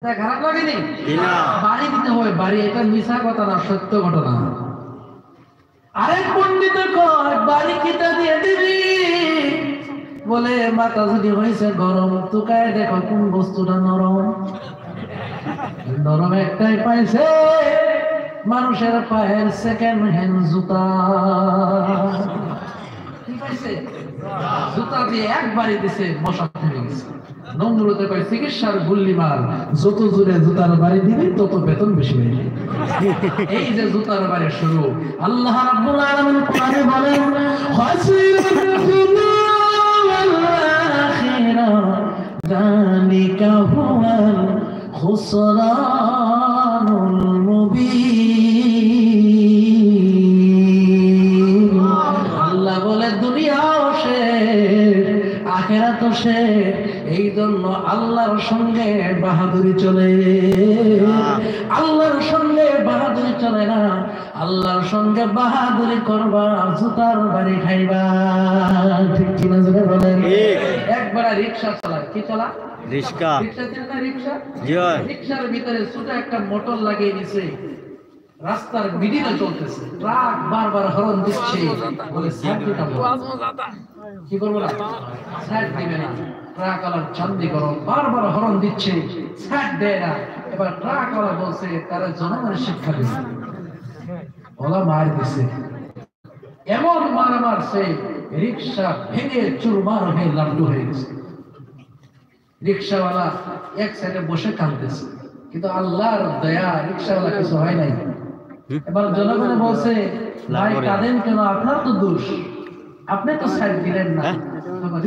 খারাপ লাগেনি? বাড়ি দিতে হবে, বাড়ি। এটা মিছা কথা না, সত্য ঘটনা। আরেক পণ্ডিত কয় বাড়ি কিটা দিয়ে দিবি, বলে মাথা যদি হয়েছে গরম, তুকায় দেখো কোন বস্তুটা নরম। নরম একটাই পাইছে, মানুষের পায়ের সেকেন্ড হ্যান্ড জুতা। কি পাইছে? জুতা দিয়ে একবারই দিছে, মশা থেমে গেছে। নম্রতে কয় চিকিৎসার গুল্লি মার, যত জোরে জুতার বাড়ি দিবি তত বেতন বেশি হয়ে যাবে। এই যে জুতার বাড়ি শুরু। আল্লাহ রাব্বুল আলামিন কোরআনে বলেন, হাসিবুল দুনিয়া ওয়াল আখিরা যালিকা হুয়াল খুসরানুল মুবিন। আল্লাহ বলে দুনিয়াও শেষ, আখিরাতও শেষ। এই জন্য আল্লাহর সঙ্গে বাহাদুরি চলে, আল্লাহর সঙ্গে বাহাদুরি চলে না। আল্লাহর সঙ্গে বাহাদুরি করবা, জুতার বাড়ি খাইবা। ঠিক কিনা জোরে বলেন? একবার রিক্সা চালায়, কি চালা? রিক্সা। রিক্সা চিন্তা, রিক্সা। রিক্সার ভিতরে ছোট একটা মোটর লাগিয়ে দিছে, রাস্তার মিডিলে চলতেছে, ট্রাক বারবার হরন দিচ্ছে, বলে সাইড দিতে হবে। কি করবো না? সাইড দিবে না। ট্রাক আলার চান্দি গরম, বারবার হরন দিচ্ছে, সাইড দেয় না। এবার ট্রাক আলা বলছে তারা জনগণের শিক্ষা দিচ্ছে, ওলা মার দিছে। এমন মার মারছে, রিক্সা ভেঙে চুরমার হয়ে লাড্ডু হয়ে গেছে। রিক্সাওয়ালা এক সাইডে বসে কাঁদতেছে, কিন্তু আল্লাহর দয়া, রিক্সাওয়ালা কিছু হয় নাই। এবার জনগণে বলছে, ভাই কাঁদেন কেন? আপনার তো দোষ, আপনি তো সাইড দিলেন না।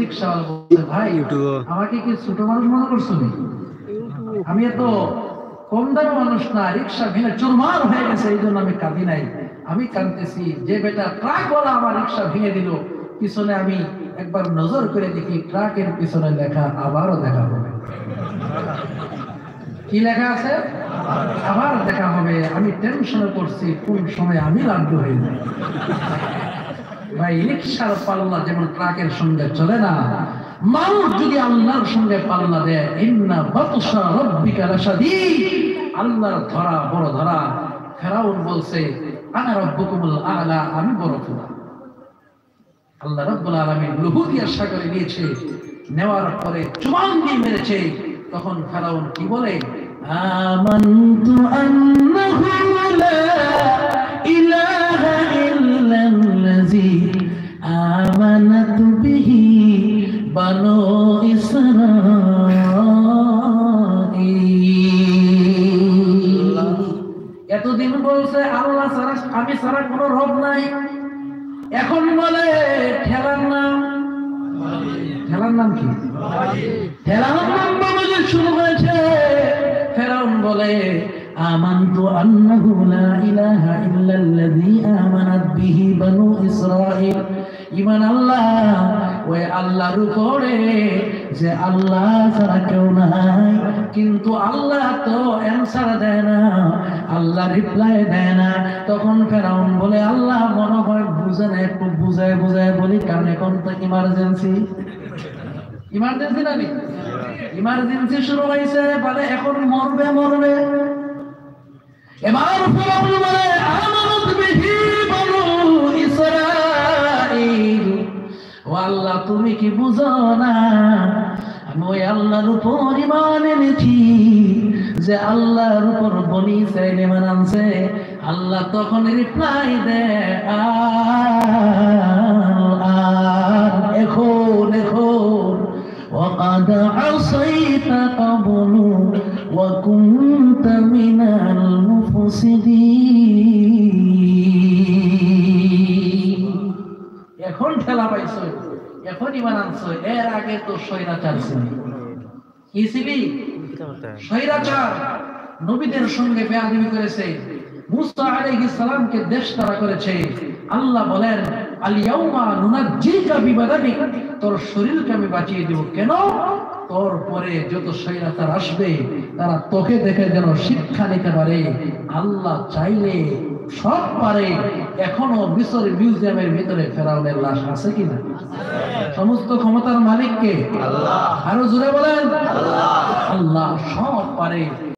রিক্সাওয়ালা বলছে, ভাই আমাকে কি ছোট মানুষ মনে করছো? আমি এত কম দামি মানুষ না, রিক্সা ভেঙে চুরমার হয়ে গেছে, এই জন্য আমি কাঁদি নাই। আমি কাঁদতেছি যে বেটা ট্রাকওয়ালা আমার রিক্সা ভেঙে দিল, পিছনে আমি একবার নজর করে দেখি, ট্রাকের পিছনে লেখা আবারও দেখা হবে। কি লেখা আছে? আবার দেখা হবে। আমি টেনশনে পড়ছি, কোন সময় আমি লাড্ডু হয়ে যাই। ভাই, রিক্সার পাল্লা যেমন ট্রাকের সঙ্গে চলে না, মানুষ যদি আল্লাহর সঙ্গে পাল্লা দেয়, ইন্না বাতশা রাব্বিকা লাশাদীদ, আল্লাহর ধরা বড় ধরা। ফেরাউন বলছে, আনা রাব্বুকুমুল আ'লা, আমি বড় খোদা। আল্লাহ রাব্বুল আলামিন লুহুদিয়া সাগরে নিয়েছে, নেওয়ার পরে জবান দিয়ে মেরেছে। তখন ফেরাউন কি বলে? আমানতু আন্নাহু লা ইলাহা ইল্লাল্লাযী আমানাত বিহি বানু ইসরাঈল। এতদিন বলছে আল্লাহ ছাড়া, আমি ছাড়া কোনো রব নাই। এখন বলে ঠেলার নাম, ঠেলার নাম কি? ঠেলার নাম বলে শুরু হয়েছে। ফেরাউন বলে, আমানতু আন্নাহু লা ইলাহা ইল্লাল্লাযী আমানাত বিহি বানু ইসরাঈল। ঈমান আল্লাহ, ওই আল্লাহর উপরে যে আল্লাহ ছাড়া কেউ নাই। কিন্তু আল্লাহ তো অ্যানসার দেয় না, আল্লাহ রিপ্লাই দেয় না। তখন ফেরাউন বলে, আল্লাহ মনে হয় বুঝে না, একটু বুঝায় বুঝায় বলি, কারণ এখন তো ইমার্জেন্সি। ইমার্জেন্সি না, ইমার্জেন্সি শুরু হয়েছে, বলে এখন মরবে মরবে। এবার ফেরাউন বলে, আমানাত বিহি বানু ইসরাঈল। ও আল্লাহ, তুমি কি বুঝো না? আমি ওই আল্লাহর উপর ঈমান এনেছি, যে আল্লাহর উপর বনি ইসরাঈল ঈমান আনছে। আল্লাহ তখন রিপ্লাই দেয়, এখন এখন وقد عصيت قبل وكنت من المفسدين। এখন ঠেলা পাইছো, এখন ঈমান আনছো। এর আগে তো স্বৈরাচার ছিলি। কি ছিলি? স্বৈরাচার। নবীদের সঙ্গে বেয়াদবি করেছে, মুসা আলাইহিস সালামকে দেশতারা করেছে। আল্লাহ বলেন, আল ইয়াউমা নুনাজ্জিকা বিবাদানিক, তোর শরীরকে আমি বাঁচিয়ে দেব। কেন? তোর পরে যত স্বৈরাচার আসবে তারা তোকে দেখে যেন শিক্ষা নিতে পারে। আল্লাহ চাইলে সব পারে। এখনো মিশর মিউজিয়ামের ভিতরে ফেরাউনের লাশ আছে কিনা? সমস্ত ক্ষমতার মালিক কে? আল্লাহ। আরো জোরে বলেন আল্লাহ। আল্লাহ সব পারে।